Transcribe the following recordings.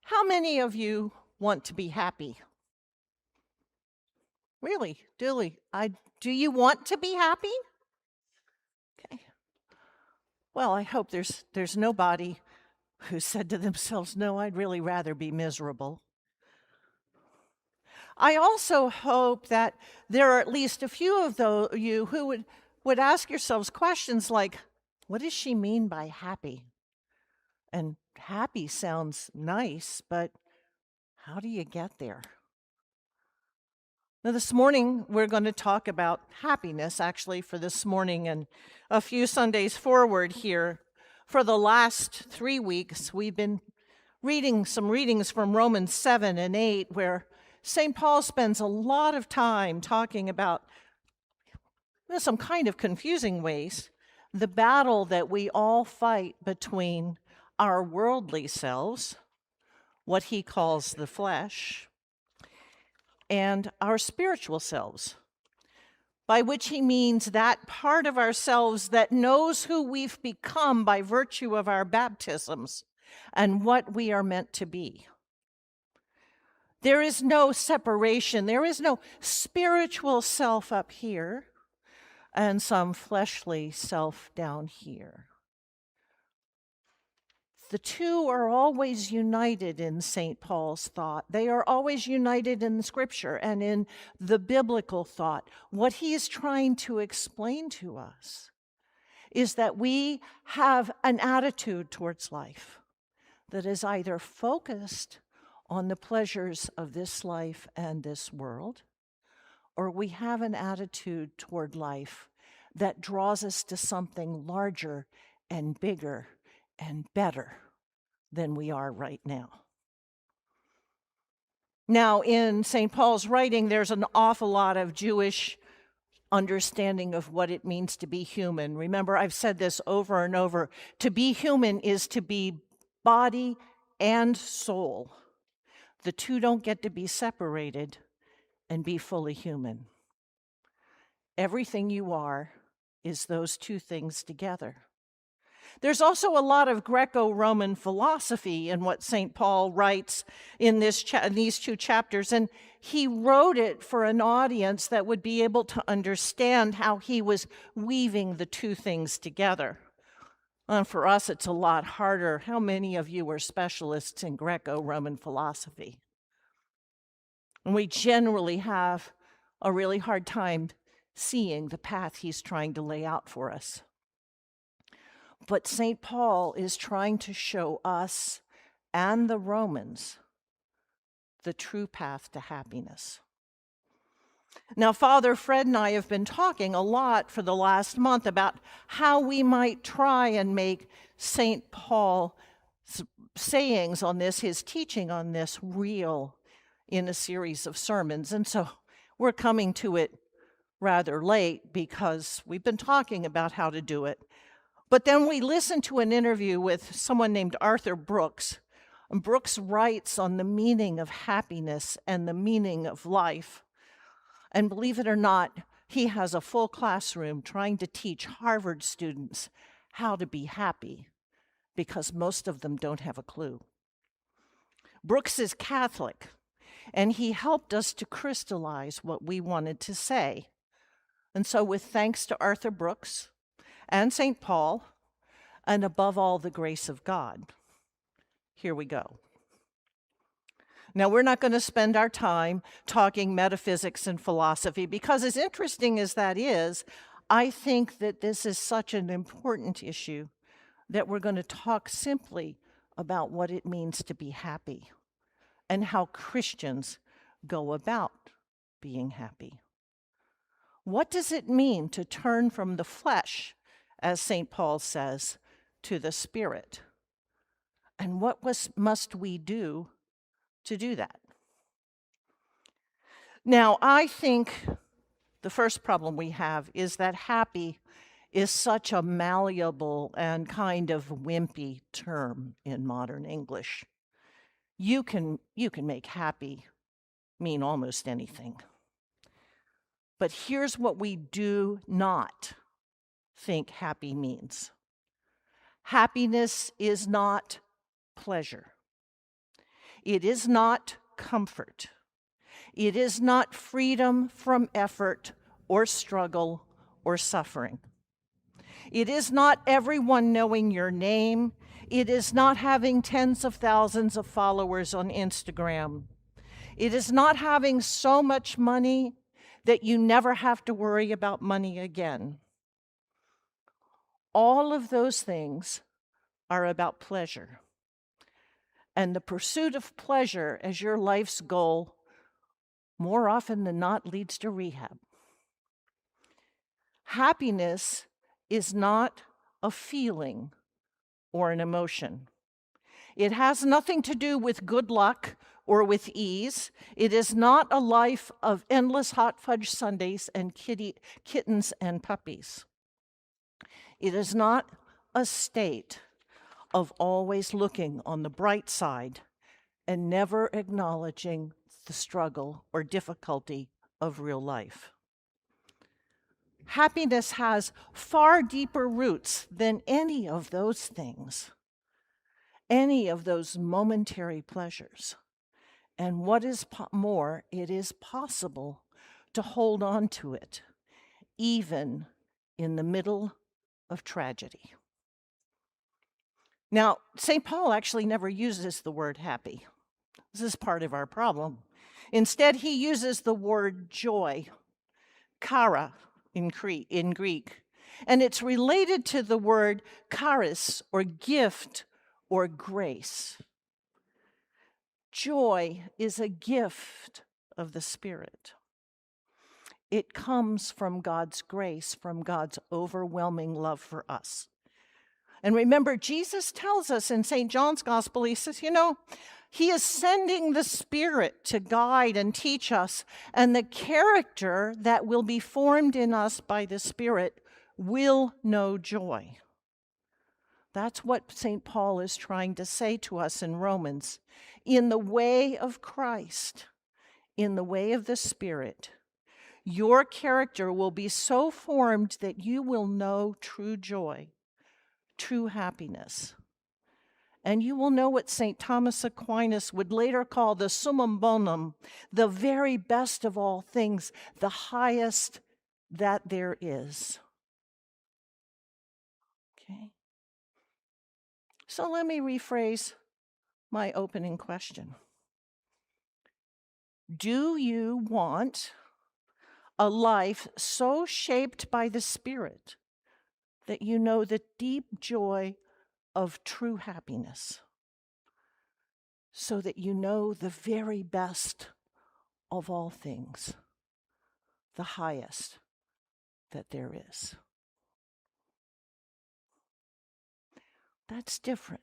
How many of you want to be happy? Really, do you want to be happy? Okay. Well, I hope there's nobody who said to themselves, "No, I'd really rather be miserable." I also hope that there are at least a few of you who would ask yourselves questions like, what does she mean by happy? And happy sounds nice, but how do you get there? Now, this morning, we're going to talk about happiness, actually, for this morning and a few Sundays forward here. For the last 3 weeks, we've been reading some readings from Romans 7 and 8, where St. Paul spends a lot of time talking about, in some kind of confusing ways, the battle that we all fight between our worldly selves, what he calls the flesh, and our spiritual selves, by which he means that part of ourselves that knows who we've become by virtue of our baptisms and what we are meant to be. There is no separation. There is no spiritual self up here and some fleshly self down here. The two are always united in St. Paul's thought. They are always united in Scripture and in the biblical thought. What he is trying to explain to us is that we have an attitude towards life that is either focused on the pleasures of this life and this world, or we have an attitude toward life that draws us to something larger and bigger and better than we are right now. Now, in St. Paul's writing, there's an awful lot of Jewish understanding of what it means to be human. Remember, I've said this over and over. To be human is to be body and soul. The two don't get to be separated and be fully human. Everything you are is those two things together. There's also a lot of Greco-Roman philosophy in what St. Paul writes in these 2 chapters, and he wrote it for an audience that would be able to understand how he was weaving the two things together. And for us, it's a lot harder. How many of you are specialists in Greco-Roman philosophy? And we generally have a really hard time seeing the path he's trying to lay out for us. But St. Paul is trying to show us and the Romans the true path to happiness. Now, Father Fred and I have been talking a lot for the last month about how we might try and make St. Paul's sayings on this, his teaching on this, real in a series of sermons. And so we're coming to it rather late because we've been talking about how to do it. But then we listened to an interview with someone named Arthur Brooks. And Brooks writes on the meaning of happiness and the meaning of life. And believe it or not, he has a full classroom trying to teach Harvard students how to be happy because most of them don't have a clue. Brooks is Catholic, and he helped us to crystallize what we wanted to say. And so with thanks to Arthur Brooks and St. Paul, and above all, the grace of God, here we go. Now, we're not going to spend our time talking metaphysics and philosophy because as interesting as that is, I think that this is such an important issue that we're going to talk simply about what it means to be happy and how Christians go about being happy. What does it mean to turn from the flesh, as St. Paul says, to the Spirit? And what must we do to do that? Now, I think the first problem we have is that happy is such a malleable and kind of wimpy term in modern English. You can make happy mean almost anything. But here's what we do not think happy means. Happiness is not pleasure. It is not comfort. It is not freedom from effort or struggle or suffering. It is not everyone knowing your name. It is not having tens of thousands of followers on Instagram. It is not having so much money that you never have to worry about money again. All of those things are about pleasure. And the pursuit of pleasure as your life's goal, more often than not, leads to rehab. Happiness is not a feeling or an emotion. It has nothing to do with good luck or with ease. It is not a life of endless hot fudge sundaes and kittens and puppies. It is not a state of always looking on the bright side and never acknowledging the struggle or difficulty of real life. Happiness has far deeper roots than any of those things, any of those momentary pleasures. And what is more, it is possible to hold on to it, even in the middle of tragedy. Now, St. Paul actually never uses the word happy. This is part of our problem. Instead, he uses the word joy, chara in Greek, and it's related to the word charis, or gift, or grace. Joy is a gift of the Spirit. It comes from God's grace, from God's overwhelming love for us. And remember, Jesus tells us in St. John's Gospel, he says, he is sending the Spirit to guide and teach us, and the character that will be formed in us by the Spirit will know joy. That's what St. Paul is trying to say to us in Romans. In the way of Christ, in the way of the Spirit, your character will be so formed that you will know true joy, true happiness. And you will know what St. Thomas Aquinas would later call the summum bonum, the very best of all things, the highest that there is. Okay. So let me rephrase my opening question. Do you want a life so shaped by the Spirit that you know the deep joy of true happiness, so that you know the very best of all things, the highest that there is? That's different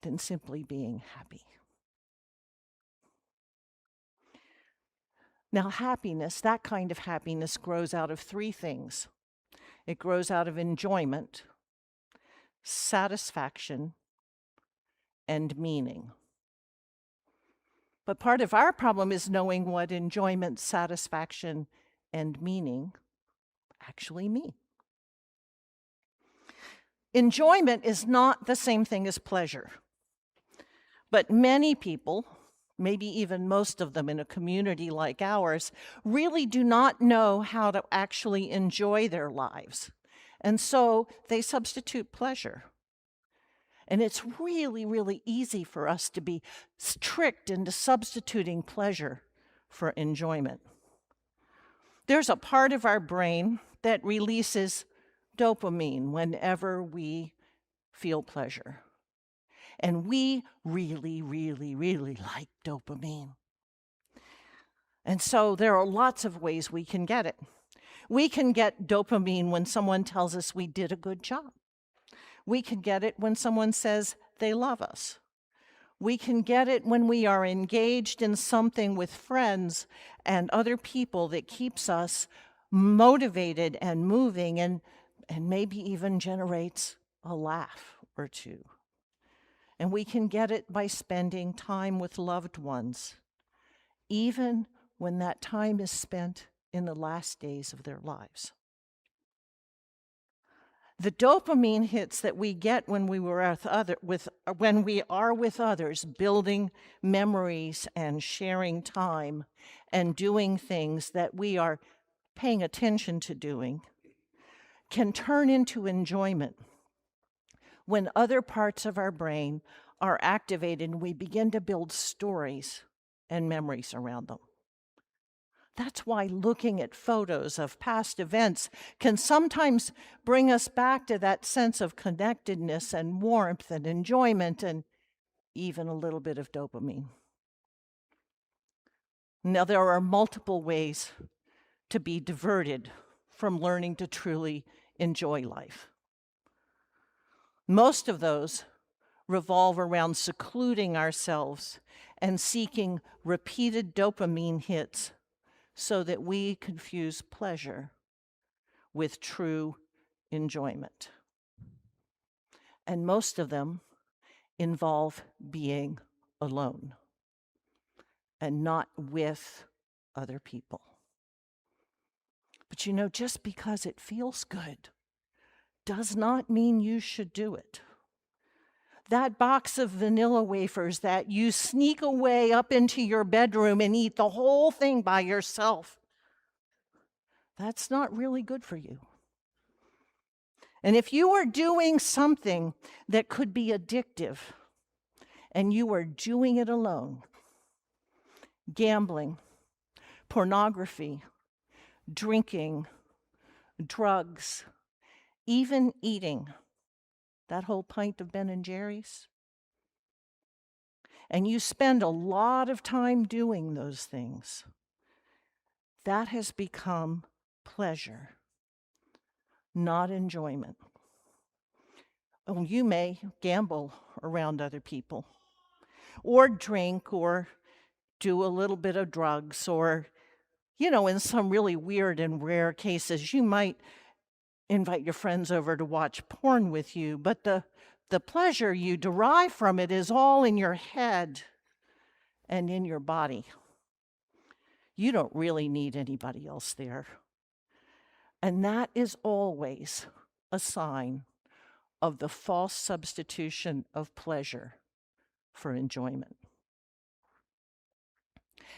than simply being happy. Now, happiness, that kind of happiness, grows out of three things. It grows out of enjoyment, satisfaction, and meaning. But part of our problem is knowing what enjoyment, satisfaction, and meaning actually mean. Enjoyment is not the same thing as pleasure. But many people, maybe even most of them in a community like ours, really do not know how to actually enjoy their lives. And so they substitute pleasure. And it's really, really easy for us to be tricked into substituting pleasure for enjoyment. There's a part of our brain that releases dopamine whenever we feel pleasure. And we really, really, really like dopamine. And so there are lots of ways we can get it. We can get dopamine when someone tells us we did a good job. We can get it when someone says they love us. We can get it when we are engaged in something with friends and other people that keeps us motivated and moving and maybe even generates a laugh or two. And we can get it by spending time with loved ones, even when that time is spent in the last days of their lives. The dopamine hits that we get when we are with others, building memories and sharing time and doing things that we are paying attention to doing, can turn into enjoyment when other parts of our brain are activated and we begin to build stories and memories around them. That's why looking at photos of past events can sometimes bring us back to that sense of connectedness and warmth and enjoyment and even a little bit of dopamine. Now, there are multiple ways to be diverted from learning to truly enjoy life. Most of those revolve around secluding ourselves and seeking repeated dopamine hits so that we confuse pleasure with true enjoyment. And most of them involve being alone and not with other people. But just because it feels good does not mean you should do it. That box of vanilla wafers that you sneak away up into your bedroom and eat the whole thing by yourself, that's not really good for you. And if you are doing something that could be addictive and you are doing it alone, gambling, pornography, drinking, drugs, even eating that whole pint of Ben and Jerry's, and you spend a lot of time doing those things, that has become pleasure, not enjoyment. Oh, you may gamble around other people, or drink, or do a little bit of drugs, or, in some really weird and rare cases, you might invite your friends over to watch porn with you, but the pleasure you derive from it is all in your head and in your body. You don't really need anybody else there. And that is always a sign of the false substitution of pleasure for enjoyment.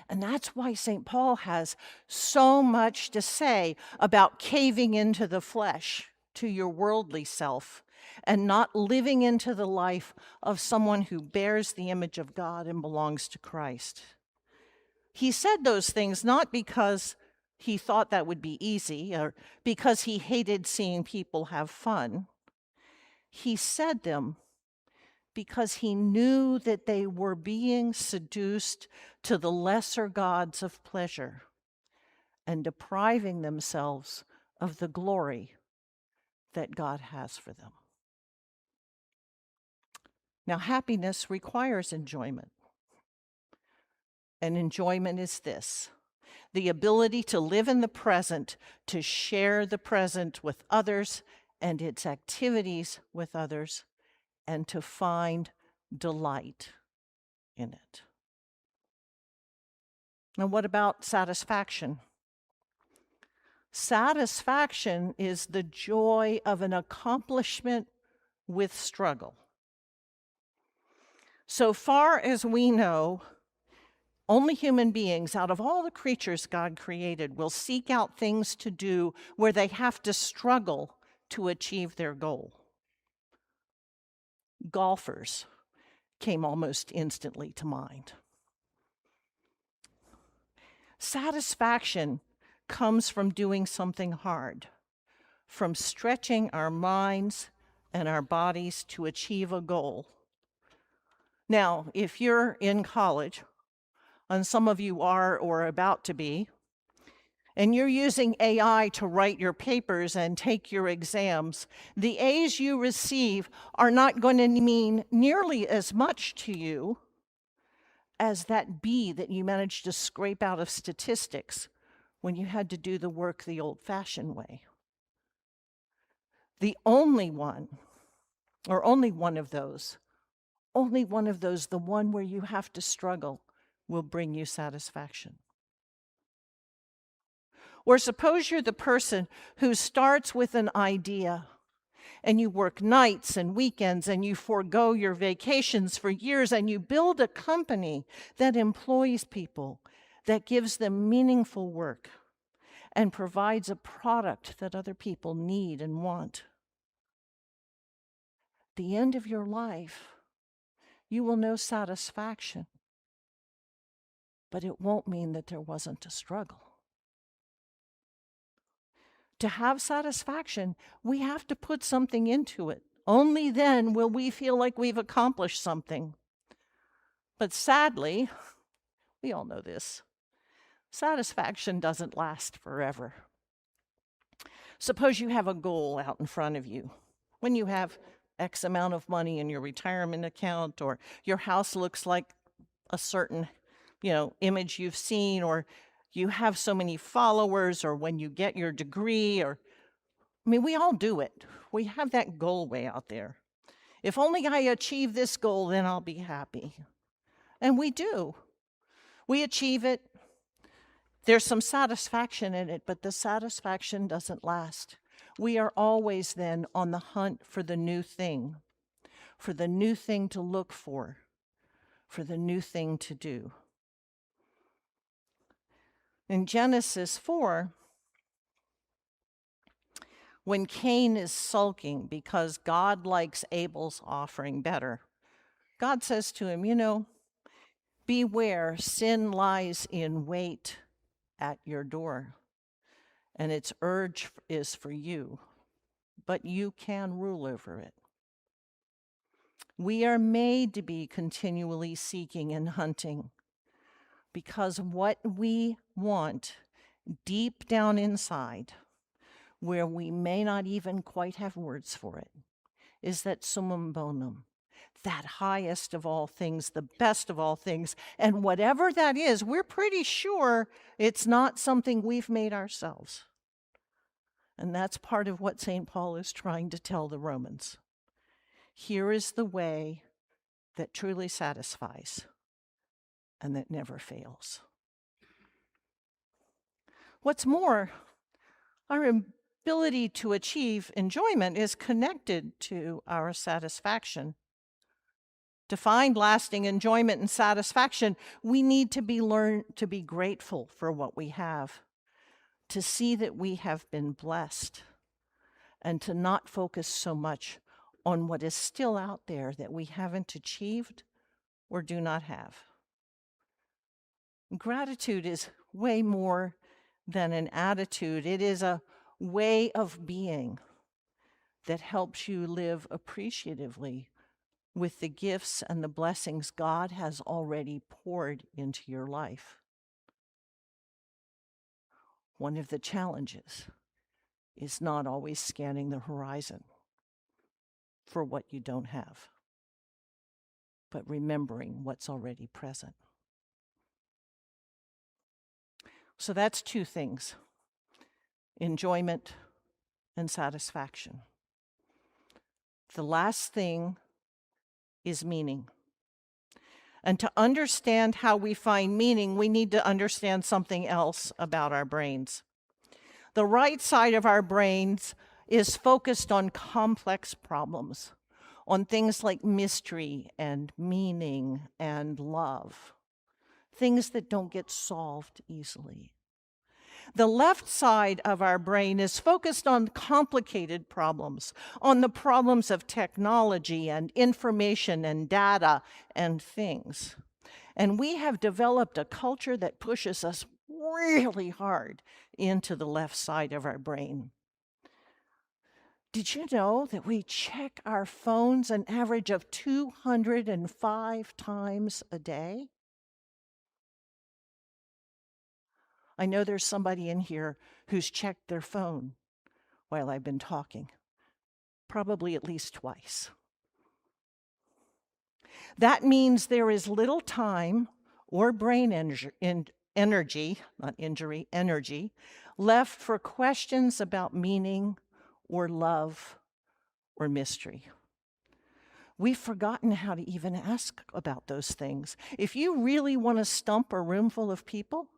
And that's why St. Paul has so much to say about caving into the flesh, to your worldly self, and not living into the life of someone who bears the image of God and belongs to Christ. He said those things not because he thought that would be easy or because he hated seeing people have fun. He said them because he knew that they were being seduced to the lesser gods of pleasure and depriving themselves of the glory that God has for them. Now, happiness requires enjoyment. And enjoyment is this: the ability to live in the present, to share the present with others and its activities with others, and to find delight in it. Now, what about satisfaction? Satisfaction is the joy of an accomplishment with struggle. So far as we know, only human beings out of all the creatures God created will seek out things to do where they have to struggle to achieve their goal. Golfers came almost instantly to mind. Satisfaction comes from doing something hard, from stretching our minds and our bodies to achieve a goal. Now, if you're in college, and some of you are or about to be, and you're using AI to write your papers and take your exams, the A's you receive are not going to mean nearly as much to you as that B that you managed to scrape out of statistics when you had to do the work the old-fashioned way. The only one of those, the one where you have to struggle, will bring you satisfaction. Or suppose you're the person who starts with an idea and you work nights and weekends, and you forego your vacations for years, and you build a company that employs people, that gives them meaningful work, and provides a product that other people need and want. At the end of your life, you will know satisfaction, but it won't mean that there wasn't a struggle. To have satisfaction, we have to put something into it. Only then will we feel like we've accomplished something. But sadly, we all know this, satisfaction doesn't last forever. Suppose you have a goal out in front of you. When you have X amount of money in your retirement account, or your house looks like a certain, image you've seen, or you have so many followers, or when you get your degree, we all do it. We have that goal way out there. If only I achieve this goal, then I'll be happy. And we do. We achieve it. There's some satisfaction in it, but the satisfaction doesn't last. We are always then on the hunt for the new thing to look for the new thing to do. In Genesis 4, when Cain is sulking because God likes Abel's offering better, God says to him, beware, sin lies in wait at your door, and its urge is for you, but you can rule over it. We are made to be continually seeking and hunting, because what we want deep down inside, where we may not even quite have words for it, is that summum bonum, that highest of all things, the best of all things. And whatever that is, we're pretty sure it's not something we've made ourselves. And that's part of what St. Paul is trying to tell the Romans. Here is the way that truly satisfies and that never fails. What's more, our ability to achieve enjoyment is connected to our satisfaction. To find lasting enjoyment and satisfaction, we need to learn to be grateful for what we have, to see that we have been blessed, and to not focus so much on what is still out there that we haven't achieved or do not have. Gratitude is way more than an attitude. It is a way of being that helps you live appreciatively with the gifts and the blessings God has already poured into your life. One of the challenges is not always scanning the horizon for what you don't have, but remembering what's already present. So that's two things: enjoyment and satisfaction. The last thing is meaning. And to understand how we find meaning, we need to understand something else about our brains. The right side of our brains is focused on complex problems, on things like mystery and meaning and love, things that don't get solved easily. The left side of our brain is focused on complicated problems, on the problems of technology and information and data and things. And we have developed a culture that pushes us really hard into the left side of our brain. Did you know that we check our phones an average of 205 times a day? I know there's somebody in here who's checked their phone while I've been talking, probably at least twice. That means there is little time or brain energy left for questions about meaning or love or mystery. We've forgotten how to even ask about those things. If you really want to stump a room full of people,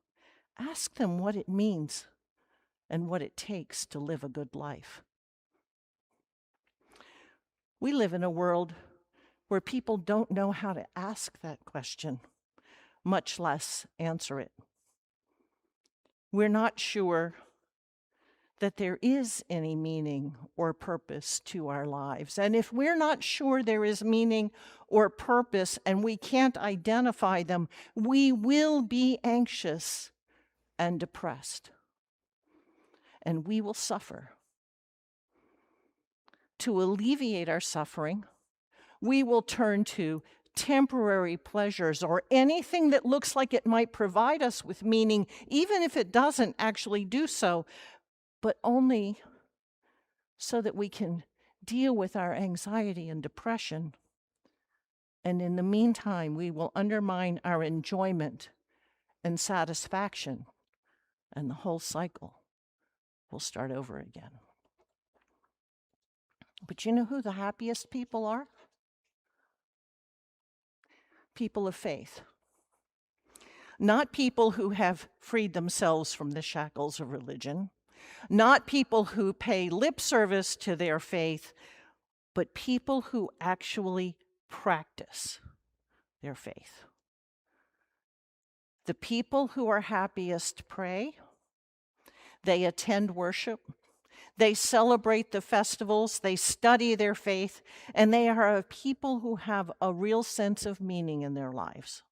ask them what it means and what it takes to live a good life. We live in a world where people don't know how to ask that question, much less answer it. We're not sure that there is any meaning or purpose to our lives. And if we're not sure there is meaning or purpose and we can't identify them, we will be anxious and depressed. And we will suffer. To alleviate our suffering, we will turn to temporary pleasures or anything that looks like it might provide us with meaning, even if it doesn't actually do so, but only so that we can deal with our anxiety and depression. And in the meantime, we will undermine our enjoyment and satisfaction, and the whole cycle will start over again. But you know who the happiest people are? People of faith. Not people who have freed themselves from the shackles of religion, not people who pay lip service to their faith, but people who actually practice their faith. The people who are happiest pray, they attend worship, they celebrate the festivals, they study their faith, and they are people who have a real sense of meaning in their lives.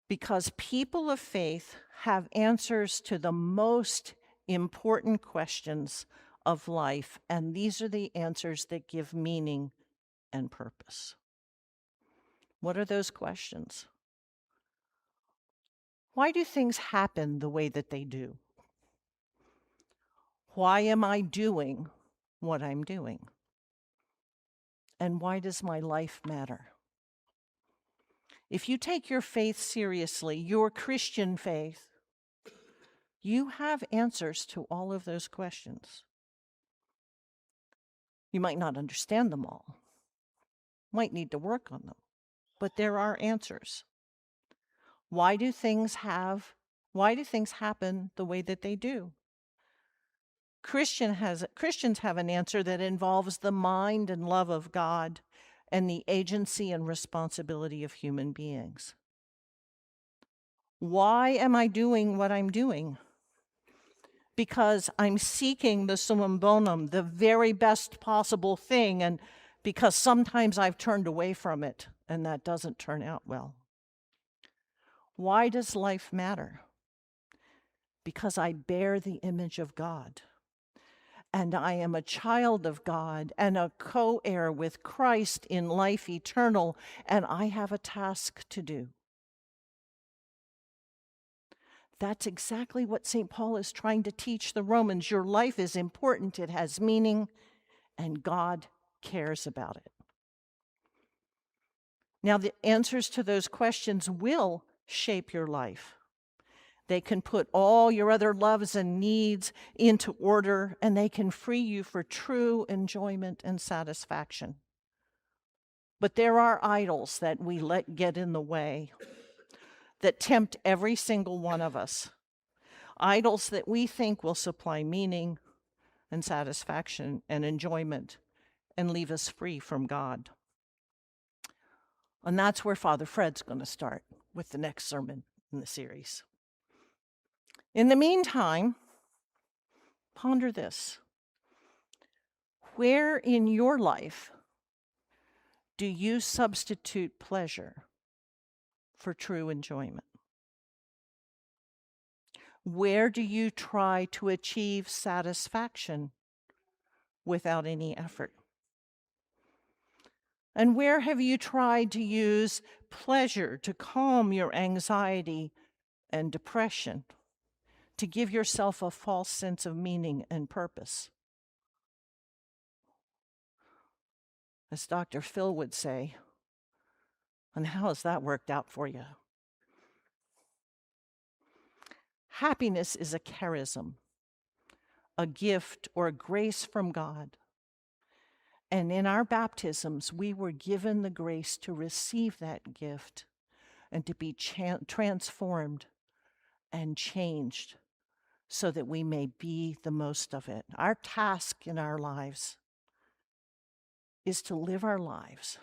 Because people of faith have answers to the most important questions of life, and these are the answers that give meaning and purpose. What are those questions? Why do things happen the way that they do? Why am I doing what I'm doing? And why does my life matter? If you take your faith seriously, your Christian faith, you have answers to all of those questions. You might not understand them all, might need to work on them, but there are answers. Why do things happen the way that they do? Christians have an answer that involves the mind and love of God and the agency and responsibility of human beings. Why am I doing what I'm doing? Because I'm seeking the summum bonum, the very best possible thing, and because sometimes I've turned away from it, and that doesn't turn out well. Why does life matter? Because I bear the image of God, and I am a child of God and a co-heir with Christ in life eternal, and I have a task to do. That's exactly what St. Paul is trying to teach the Romans. Your life is important, it has meaning, and God cares about it. Now, the answers to those questions will shape your life. They can put all your other loves and needs into order, and they can free you for true enjoyment and satisfaction. But there are idols that we let get in the way, that tempt every single one of us. Idols that we think will supply meaning and satisfaction and enjoyment and leave us free from God. And that's where Father Fred's going to start with the next sermon in the series. In the meantime, ponder this. Where in your life do you substitute pleasure for true enjoyment? Where do you try to achieve satisfaction without any effort? And where have you tried to use pleasure to calm your anxiety and depression, to give yourself a false sense of meaning and purpose? As Dr. Phil would say, and how has that worked out for you? Happiness is a charism, a gift or a grace from God. And in our baptisms, we were given the grace to receive that gift and to be transformed and changed so that we may be the most of it. Our task in our lives is to live our lives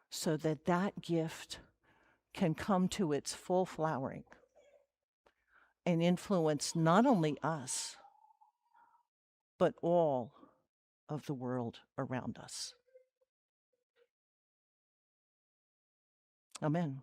so that that gift can come to its full flowering and influence not only us, but all of the world around us. Amen.